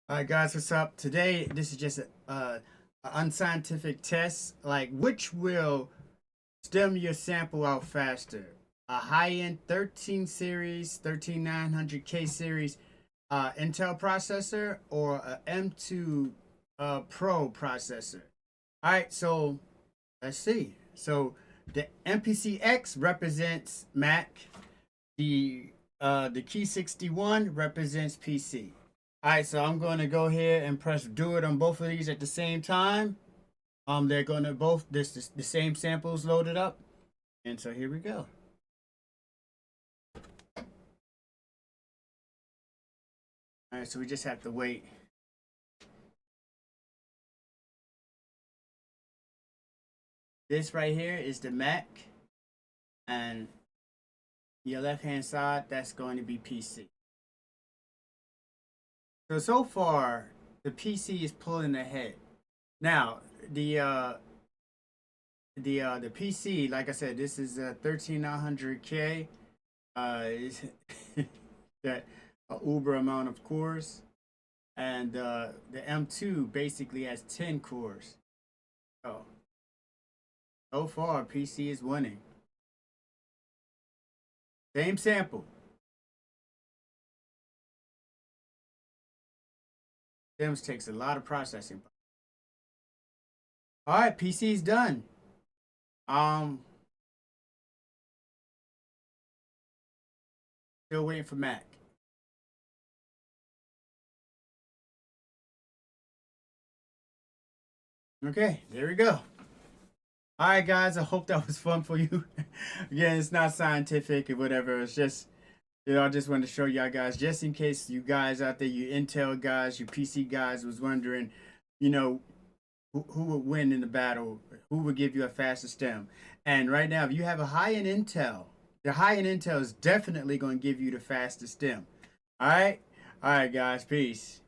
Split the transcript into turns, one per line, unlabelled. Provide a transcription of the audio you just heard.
All right, guys, what's up? Today, this is just a unscientific test. Like, which will stem your sample out faster? A high-end 13 series, 13900K series Intel processor, or a M2 Pro processor? All right, so let's see. So the mpcx represents Mac. The key 61 represents PC. All right, so I'm going to go ahead and press do it on both of these at the same time. They're going to both the same samples loaded up, and so here we go. All right, so we just have to wait. This right here is the Mac, and your left-hand side, that's going to be PC. So far, the PC is pulling ahead. Now, the PC, like I said, this is a 13900K. Is that uber amount of cores, and the M2 basically has 10 cores. So far, PC is winning. Same sample. Stems takes a lot of processing. All right, PC's done. Still waiting for Mac. Okay, there we go. All right, guys, I hope that was fun for you. Again, it's not scientific or whatever. It's just, I just wanted to show y'all guys, just in case you guys out there, you Intel guys, you PC guys was wondering, who would win in the battle, who would give you a faster stem. And right now, if you have a high-end Intel, the high-end Intel is definitely going to give you the fastest stem. All right, guys, peace.